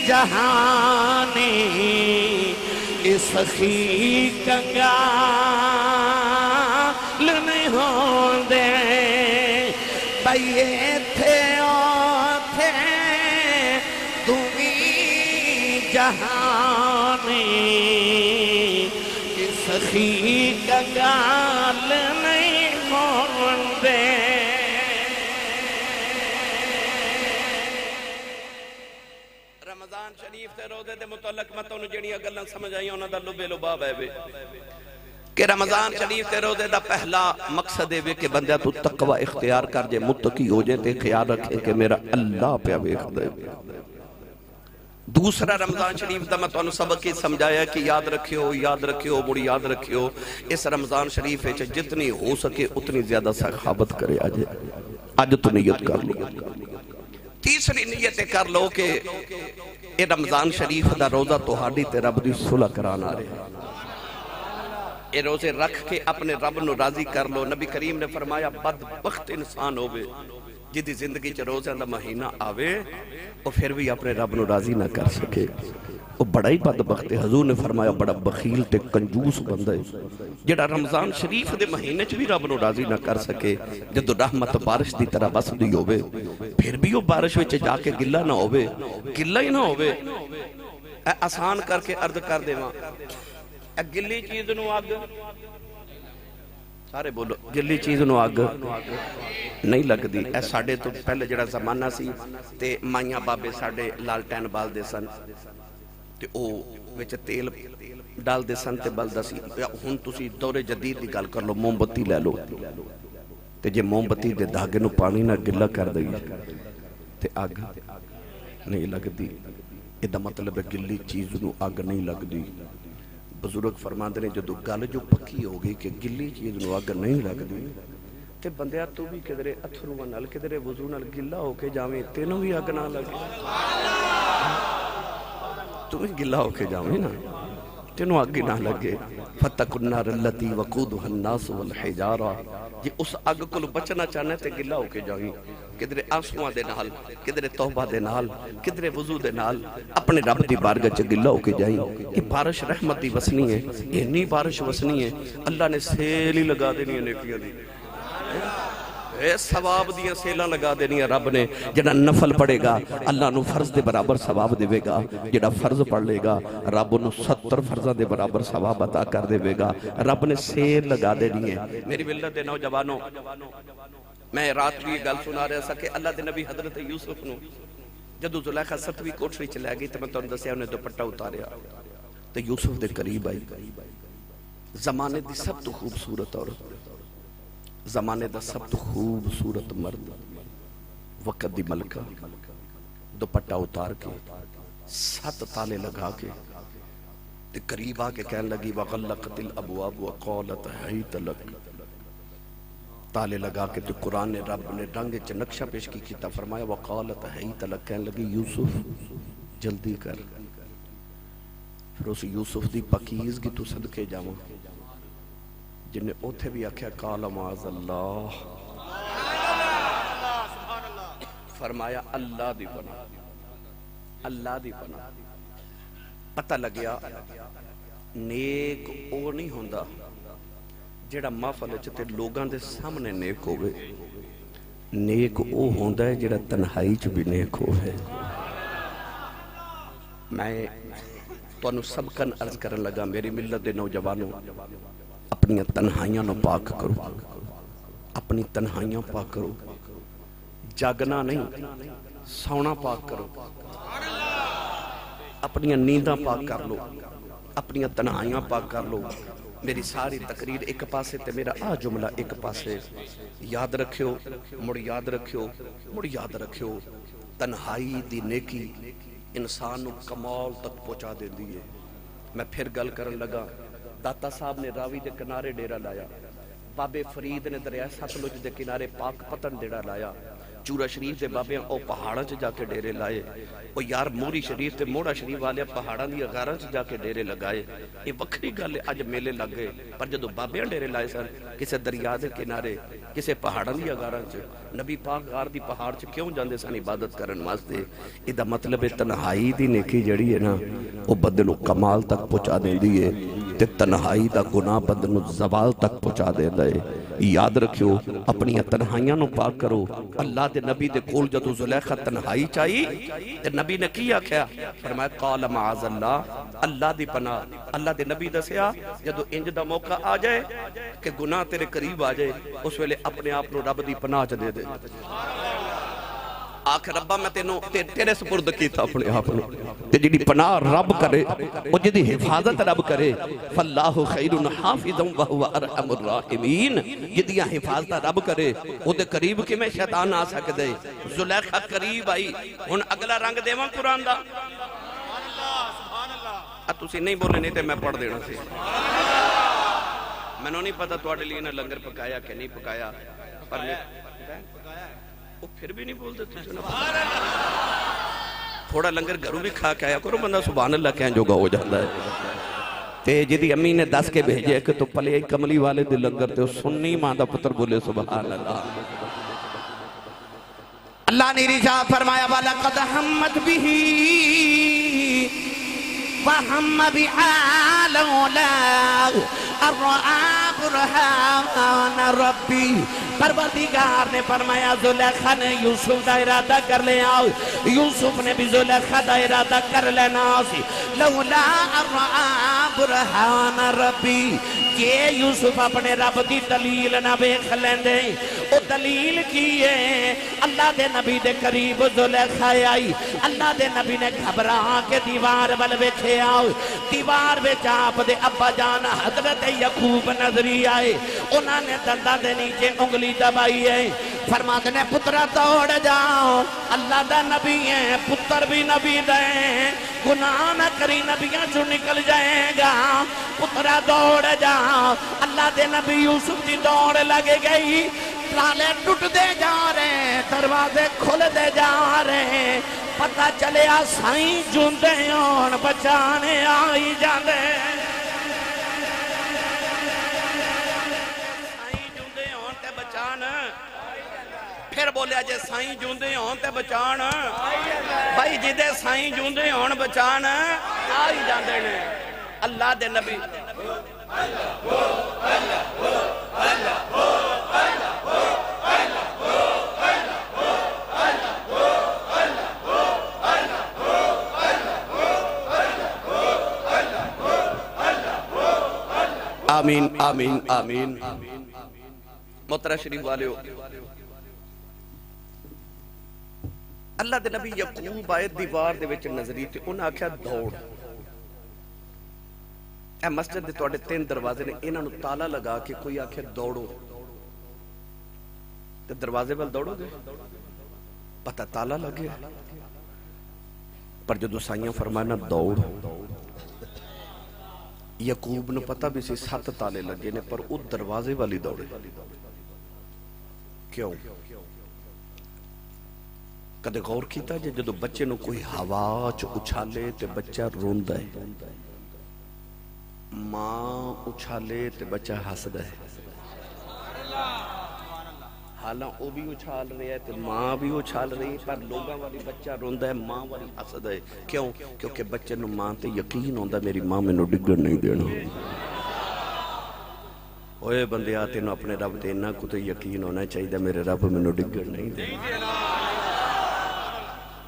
جہانی سخی کنگال نہیں ہوندے بھئی ایتھے اوتھے دنی جہانی سخی کنگال نہیں ہوندے. رمضان شریف تے روزے دے متعلق میں تو جڑیاں گلاں سمجھ آئی انہاں دا لبے لباب ہے وے کہ رمضان شریف تے روزے دا پہلا مقصد ہے کہ بندہ تو تقوی اختیار کر جے متقی ہو جائے تے خیال رکھے کہ میرا اللہ پہ ویکھ دے. دوسرا رمضان شریف دا میں تو سبق کی سمجھایا کہ یاد رکھیو بڑی یاد رکھیو اس رمضان شریف ہے جتنی ہو سکے اتنی زیادہ سخاوت کرے آج تو نیت کر لو. تیسری نیت کر لو کہ اے رمضان شریف دا روزہ تو ہاڑی تے رب دی صلح کرانا رہے. اے روزے رکھ کے اپنے رب نو راضی کر لو. نبی کریم نے فرمایا بدبخت انسان ہوئے جدی زندگی چ روزہ دا مہینہ آوے وہ پھر بھی اپنے رب نو راضی نہ کر سکے وہ بڑا ہی بدبخت ہے. حضور نے فرمایا بڑا بخیل تے کنجوس بندہ ہے جڑا رمضان شریف دے مہینے چ بھی رب نو راضی نہ کر سکے. جدو رحمت بارش دی طرح بس دی ہوئے پھر بھی وہ بارش وچ جا کے گلہ نہ ہوئے گلہ ہی نہ ہوئے. آسان کر کے عرض کر دے ماں گلی چیز نو آگ سارے بولو گلی چیز نو اگ نہیں لگ دی. اے ساڑے تو پہلے جڑا زمانہ سی تے مائیاں بابے ساڑے لالٹین بال دے سن تے او وچ تیل ڈال دے سن تے بلدا سی. ہن تسی دور جدید دی گل کر لو موم بتی لے لو تے جے موم بتی دے دھاگے نو پانی نہ گلا کر دئی تے اگ نہیں لگ دی. اے دا مطلب ہے گلی چیز نو اگ نہیں لگ دی. بزرگ فرماندے نے جدو گل جو پکی ہو گئی کہ گلی چیز نو اگ نہیں لگ دی تے بندیا تو بھی کدرے اتھرو نال کدرے وضو نال گلا ہو کے جاویں تینوں بھی اگ نہ لگے. تو بھی گلا ہو کے جاویں نا تینوں اگ نہ لگے. فتقوا النار التی وقودها الناس والحجارہ. جی اس اگ کو بچنا چاہنے تے گلا ہو کے جاویں کدرے آنسواں دے نال کدرے توبہ دے نال کدرے وضو دے نال اپنے رب دی بارگاہ چ گلا ہو کے جائیں. یہ بارش رحمت دی وسنی ہے. یہ نہیں بارش وسنی ہے اللہ نے سیل ہی لگا دینی ہے نیکیاں دی. اے ثواب دیاں سیلاں لگا دینی ہے رب نے. جڑا نفل پڑھے گا اللہ نو فرض دے برابر ثواب دے گا. جڑا فرض پڑھ لے گا رب نو 70 فرضاں دے برابر ثواب عطا کر دے گا. رب نے سیل لگا دینی ہے. میری ملت دے نوجوانوں میں رات بھی گل سنا رہا سا کہ اللہ دے نبی حضرت یوسف نو جدو زلیخا 7ویں کوٹھری چ لے گئی تے میں تانوں دسیا انہیں دوپٹہ اتاریا تے یوسف دے قریب آئی. زمانے دی سب تو خوبصورت عورت زمانے دا سب تو خوبصورت مرد وقت دی ملکہ دوپٹہ اتار کے 7 تالے لگا کے تے قریب آ کے کہنے لگی وغلقت الابواب وقالت حیت لک. تالے لگا کے تو قرآن نے رب نے رنگ چ نقشہ پیش کی کیتا فرمایا وقالت حیت لک. کہنے لگی یوسف جلدی کر. پھر اس یوسف دی پاکیزگی تو صدقے جاواں جنہیں اوتھے بھی آکھیا قال معاذ اللہ. فرمایا اللہ دی پناہ اللہ دی پناہ. پتہ لگیا نیک او نہیں ہوندا جڑا محفل وچ تے لوگاں دے سامنے نیک ہوے. نیک او ہوندا ہے جڑا تنہائی چ بھی نیک ہوے. میں تانوں سبقاً عرض کرن لگا میری ملت دے نوجوانوں اپنی تنہائیاں نو پاک کرو. اپنی تنہائیاں پاک کرو. جاگنا نہیں سونا پاک کرو. اپنی نینداں پاک کر لو. اپنی تنہائیاں پاک کر لو. میری ساری تقریر ایک پاسے تے میرا آ جملہ ایک پاسے. یاد رکھیو مڑ یاد رکھیو مڑ یاد رکھیو تنہائی دی نیکی انسان نو کمال تک پہنچا دے دیئے. میں پھر گل کرن لگا داتا صاحب نے راوی دے کنارے ڈیرہ لایا. بابے فرید نے دریائے ستلج دے کنارے پاک پتن ڈیرہ لایا. چورا شریف دے بابے او پہاڑاں چ جا کے ڈیرے لائے. او یار موری شریف تے موڑا شریف والے پہاڑاں دی غاراں چ جا کے ڈیرے لگائے. یہ وکری گل ہے اج میلے لگ گئے پر جدو بابے ڈیرے لائے سن کسے دریا دے کنارے کسے پہاڑاں دی غاراں چ نبی پاک غار دی پہاڑ چ کیوں جاندے سن عبادت کرن واسطے. ادا مطلب ہے تنہائی دی نیکی جڑی ہے نا او بندے نو کمال تک پہنچا دیندی ہے تے تنہائی دا گناہ بندے نو زوال تک پہنچا دیندا ہے. یاد رکھیو اپنی تنہائیاں نو پاک کرو. اللہ دے نبی دے کول جدو زلیخا تنہائی چاہی تے نبی نے کی آکھیا فرمایا قال معاذ اللہ اللہ دی پناہ. اللہ دے نبی دسیا جدو انج دا موقع آ جائے کہ گناہ تیرے قریب آ جائے اس ویلے اپنے آپ نو رب دی پناہ چ دے دے. آخ ربا میں تیرے سپرد کیتا اپنے آپ نے تے جڑی پناہ رب کرے او جدی حفاظت رب کرے فاللہ خیر حافظ وهو ارحم الراحمین. جدیاں حفاظت رب کرے او دے قریب کی میں شیطان آ سکدے. زلیخا قریب آئی. ہن اگلا رنگ دیواں قرآن دا تسی نہیں بولے نہیں تے میں پڑھ دینا سی. میں نہیں پتا تواڈے لیے نہ لنگر پکایا کہ نہیں پکایا پر وہ پھر بھی نہیں بولتے. تھوڑا لنگر گھروں بھی کھا کے آیا کرو بندہ سبحان اللہ کہن جوگا ہو جاتا ہے. تے جدی امی نے دس کے بھیجے کہ تو پلے کملی والے دے لنگر تے سنی ماں دا پتر بولے سبحان اللہ. اللہ نے ارشاد فرمایا وَلَقَدْ هَمَّتْ بِهِ وَهَمَّ بِهَا لَوْلَا أَن رَأَىٰ بُرْهَانَ رَبِّهِ. پروردگار نے فرمایا زلیخا نے یوسف دا ارادہ کر لے آؤ. یوسف نے بھی زلیخا دا ارادہ کر لینا سی. لولا ان رآ برہان ربی جے یوسف اپنے رب دی دلیل نہ ویکھ لیندے او دلیل کی ہے اللہ دے نبی دے قریب زلیخا آئی اللہ دے نبی نے گھبرا کے دیوار ول ویکھیا دیوار وچ آپ دے ابا جان حضرت یعقوب نظری آئے انہاں نے دنداں دے نیچے انگلی دبائی ہے فرماتے نے پترا دوڑ جاؤ اللہ دا نبی ہے پتر بھی نبی دے گناہ نہ کری نبیاں جو نکل جائے گا پترا دوڑ جاؤ اللہ دے نبی یوسف دی دوڑ لگے گئی تالے ٹوٹ دے جا رہے دروازے کھل دے جا رہے پتہ چلیا سائیں جوندے ہون بچانے آئی جاندے سائیں جوندے ہون تے بچان پھر بولیا جے سائیں جوندے ہون تے بچان بھائی جدے سائیں جوندے ہون بچان آئی جاندے نے اللہ دے نبی آمین آمین آمین محترم شریف والیو اللہ دے نبی یعقوب آئے دیوار دے وچ نظری تے انہاں آکھیا دوڑ اے مسجد دے تواڈے 3 دروازے نے انہاں نوں تالا لگا کے کوئی آکھے دوڑو تے دروازے ول دوڑو گے پتہ تالا لگے پر جدوں سائیاں فرمایا دوڑ یعقوب نو پتہ بھی سی 7 تالے لگے نے پر او دروازے والی دوڑے کیوں کدے غور کیتا جے جدو بچے نو کوئی ہوا چ اچھالے تے بچہ روندا ہے ماں اچھالے تے بچہ ہسدا ہے حالاں او بھی اچھال رہا ہے تے ماں بھی اچھال رہی ہے پر لوگاں والی بچہ روندا ہے ماں والی ہسدا ہے کیوں کیونکہ بچے نو ماں تے یقین ہوندا میری ماں مینوں ڈگن نہیں دینا اوئے بندیا تینوں اپنے رب تے انہاں کو تے یقین ہونا چاہیے میرے رب مینوں ڈگن نہیں دینا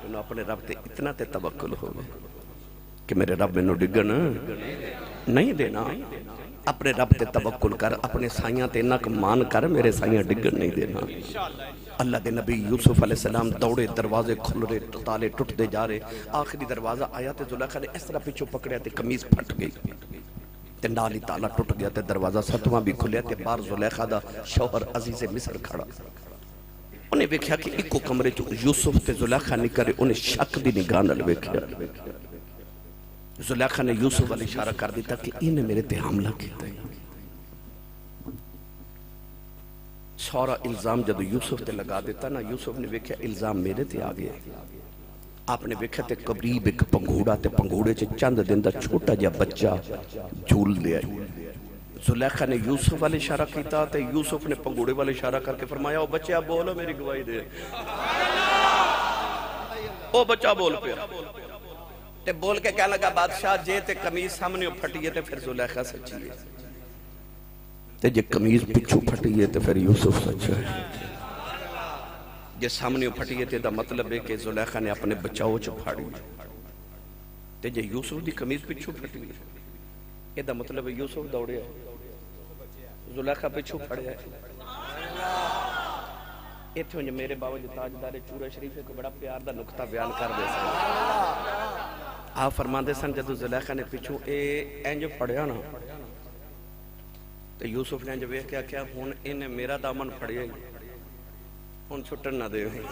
تینوں اپنے رب تے اتنا تے توکل ہوگا کہ میرے رب مینوں ڈگن نہیں دینا اپنے رب تے توکل کر اپنے سائیاں تے نک مان کر میرے سائیاں ڈگن نہیں دینا اللہ دے نبی یوسف علیہ السلام دوڑے دروازے کھل رہے تالے ٹوٹ دے جا رہے آخری دروازہ آیا تے زلیخا نے اس طرح پیچھو پکڑیا تے قمیض پھٹ گئی تے نال ہی تالا ٹوٹ گیا تے دروازہ 7واں بھی کھلیا تے باہر زلیخا دا شوہر عزیز مصر کھڑا انہیں ویکھیا کہ ایکو کمرے چ یوسف تے زلیخا نکلے انہیں شک دی نگاہ نال ویکھیا زلیخا نے یوسف علیہ اشارہ کر دیتا کہ انہیں میرے تے حملہ کیتا ہے سارا الزام جدو یوسف تے لگا دیتا نا یوسف نے ویکھیا الزام میرے تے آ گیا آپ نے ویکھیا تے قریب ایک پنگھوڑا تے پنگھوڑے چ چند دن دا چھوٹا جا بچہ جھول لیا زلیخا نے یوسف والے اشارہ کیتا تے یوسف نے پنگھوڑے والے اشارہ کر کے فرمایا او بچہ بولو میری گواہی دے او بچہ بول پیا تے بول کے کہنے لگا بادشاہ جے تے قمیض سامنے پھٹی ہے تے پھر زلیخا سچی ہے تے جے قمیض پچھو پھٹی ہے تے پھر یوسف سچا ہے جے سامنے پھٹی ہے تے دا مطلب ہے کہ زلیخا نے اپنے بچاؤ چ پھاڑی تے جے یوسف دی قمیض پچھو پھٹی ہے اے دا مطلب ہے یوسف دوڑیا زلیخا پچھو پھڑیا ہے ایتھے جو میرے بابا جو تاجدار چورہ شریف ہے کو بڑا پیار دا نقطہ بیان کر دے سن آپ فرما دے سن جدو زلیخا نے پچھو اے اینج پھڑیا نا تو یوسف نے جو کیا کیا ہون انہیں میرا دامن پھڑیا ہی ہون چھٹن نہ دے ہون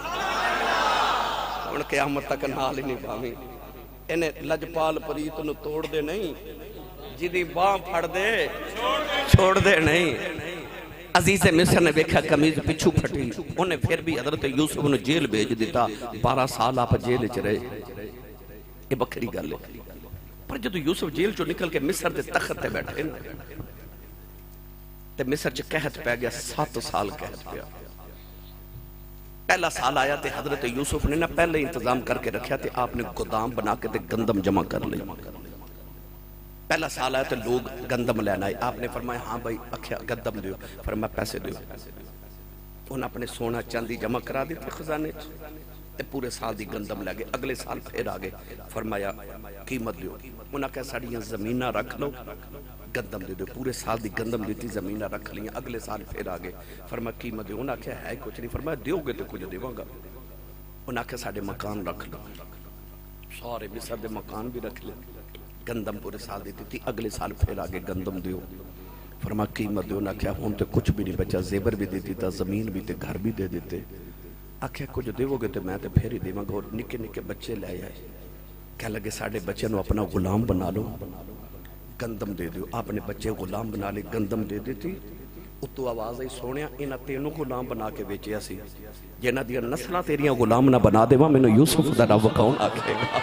قیامت تک نال ہی نہیں پامی انہیں لجپال پریت نو توڑ دے نہیں جدی باں پھڑ دے چھوڑ دے نہیں عزیز مصر نے دیکھا قمیض پچھو پھٹی انہیں پھر بھی حضرت یوسف نے جیل بھیج دیتا 12 سال آپ جیل چ رہے یہ بکری گل ہے پر جدو یوسف جیل چو نکل کے مصر دے تخت تے بیٹھے تے مصر چ قحط پہ گیا 7 سال قحط پہ پہلا سال آیا تے حضرت یوسف نے نا پہلے انتظام کر کے رکھیا تے آپ نے گودام بنا کے تے گندم جمع کر لی پہلا سال آیا تے لوگ گندم لینا آئے آپ نے فرمایا ہاں بھائی اکھیا گندم دیو فرمایا پیسے دیو انہوں اپنے سونا چاندی جمع کرا دی تھے خزانے تے پورے سال دی گندم لے گئے. اگلے سال پھر آ گئے, فرمایا قیمت دیو. انہاں کہا ساڑیاں زمیناں رکھ لو, گندم دے دو. پورے سال دی گندم دیتی, زمیناں رکھ لیا. اگلے سال پھر آ گئے, فرمایا قیمت دیو. انہاں کہا ہے کچھ نہیں. فرمایا دیو گے تو کچھ دیواں گا. انہاں کہا ساڑے مکان رکھ لو. سارے مصر دے مکان بھی رکھ لے. گندم پورے سال دیتی تھی. اگلے سال پھر آ گئے, گندم دیو. فرمایا قیمت دیو. انہاں کہا ہون تو کچھ بھی نہیں بچا, زیور بھی دیتی تا, زمین بھی تے, گھر بھی دے دیتے. آکھیا کچھ دیو گے تو میں تے پھر ہی دیواں گا. اور نکے نکے بچے لے آئے. کہہ لگے ساڑے بچے نو اپنا غلام بنا لو, گندم دے دیو. آپ نے بچے غلام بنا لے, گندم دے دیتی. اتو آواز آئی سونیا انہاں تینوں غلام بنا کے بیچیا سی, جنہاں دیاں نسلاں تیریاں غلام نہ بنا دے, میں یوسف دا رب کون آکھے گا.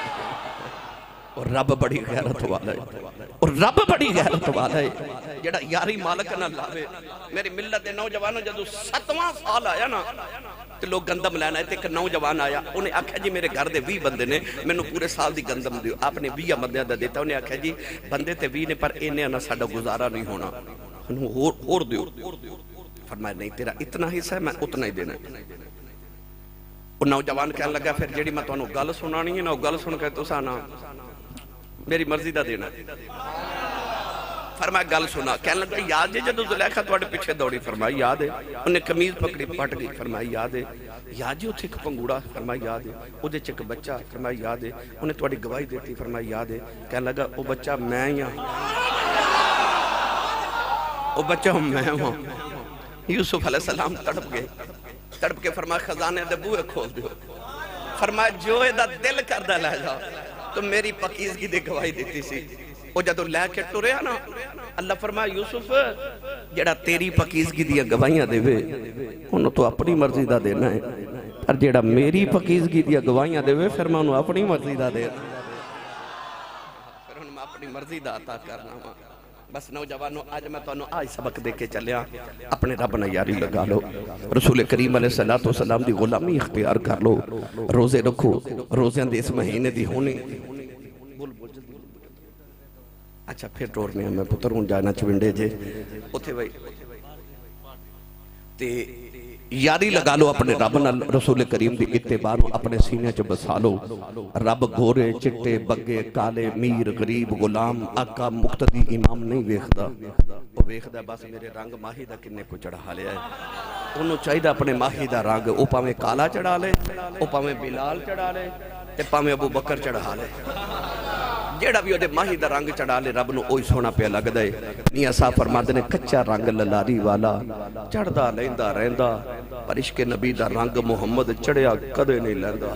اور رب بڑی غیرت والا ہے, اور رب بڑی غیرت والا ہے جڑا یاری مالک نہ لاوے. میری ملت دے نوجوانوں جدو 7واں سال آیا نا تو لوگ گندم لینا ہے. ایک نوجوان آیا, انہیں آکھا جی میرے گھر دے 20 بندے نے, میں نے پورے سال دی گندم دیو. آپ نے 20 بندیاں دا دیتا. انہیں آکھا جی بندے تے 20 نے پر انہیں نہ ساڑا گزارا نہیں ہونا, اور دیو. فرمایا نہیں تیرا اتنا حصہ ہے, میں اتنا ہی دینا ہے. وہ نوجوان کہنے لگا پھر جیڑی میں تو انہوں گل سنانی ہے نا, وہ گل سن کے تو سانا میری مرضی دا دینا. فرمایا گل سنا. کہنے لگا یاد ہے جدو زلیخا تواڈے پیچھے دوڑی. فرمایا یاد ہے. انہیں قمیض پکڑی پٹ گئی. فرمایا یاد ہے. یاد جی اتھے ایک پنگوڑا. فرمایا یاد ہے. او دے چک بچہ. فرمایا یاد ہے. انہیں تواڈی گواہی دیتی. فرمایا یاد ہے. کہنے لگا او بچہ میں ہی ہوں, او بچہ میں ہوں. یوسف علیہ السلام تڑپ گئے. تڑپ کے فرمایا خزانے دے بوئے کھول دیو. فرمایا جو دا دل کردہ لے جاؤ. تو میری پاکیزگی دے گواہی دیتی سی. وہ جدو لے کے ٹرے نا, اللہ فرمایا یوسف جڑا تیری پاکیزگی دیا گواہیاں دے وے انہوں تو اپنی مرضی دا دینا ہے, پر جڑا میری پاکیزگی دیا گواہیاں دے وے پھر میں انہوں اپنی مرضی دا دینا, پھر انہوں اپنی مرضی دا عطا کرنا ہوا. بس نوجوانوں آج میں تو انہوں آج سبق دے کے چلیا. اپنے رب نہ یاری لگا لو, رسول کریم علیہ السلام دی غلامی اختیار کر لو, روزے رکھو. روزیاں دے اس مہینے دی ہونی. اچھا پھر ٹورنے میں پتر ہوں جانا چونڈے جے اتھے بھائی تے یاری لگا لو اپنے رب نال. رسول کریم دی اتباع اپنے سینے چ بسا لو. رب گورے چٹے بگے کالے میر غریب غلام آقا مقتدی امام نہیں ویکھدا, وہ ویکھدا بس میرے رنگ ماہی دا کنے کو چڑھا لیا ہے. انہوں چاہیے اپنے ماہی دا رنگ, او پاویں کالا چڑھا لے, او پاویں بلال چڑھا لے, تے پاویں ابو بکر چڑھا لے. جیڑا بھی وہ ماہی دا رنگ چڑھا لے رب نو اوہی سونا پہ لگ دے. میاں صاحب فرماتے نے کچا رنگ للاری والا چڑھدا لیندا رہندا, پر عشق نبی دا رنگ محمد چڑھیا کدے نہیں لیندا.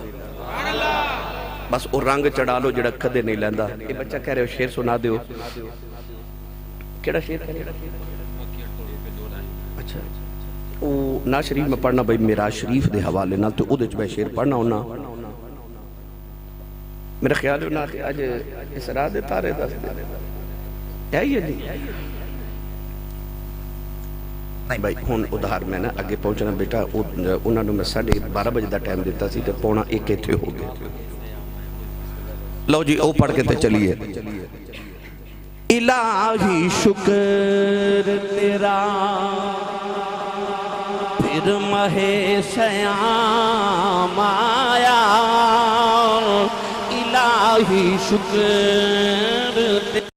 بس وہ رنگ چڑھا لو جڑا کدے نہیں لیندا. یہ بچہ کہہ رہے ہو شیر سنا دیو. کیڑا شیر کہہ رہے ہو؟ اچھا وہ نا شریف میں پڑھنا بھائی میراج شریف دے حوالے نال, تو او دے چ میں شیر پڑھنا ہونا. میرا خیال ہونا کہ آج اسراء دے تارے دس دے ہے یہ نہیں نہیں بھائی. ہون ادھار میں نا اگے پہنچنا بیٹا, انہوں نے میں 12:30 بجے دا ٹائم دیتا سی تے 1:45 تھے ہو گئے. لو جی او پڑھ کے تے چلیے. الہی شکر تیرا پھر مہ سیام آیا, الہی شکر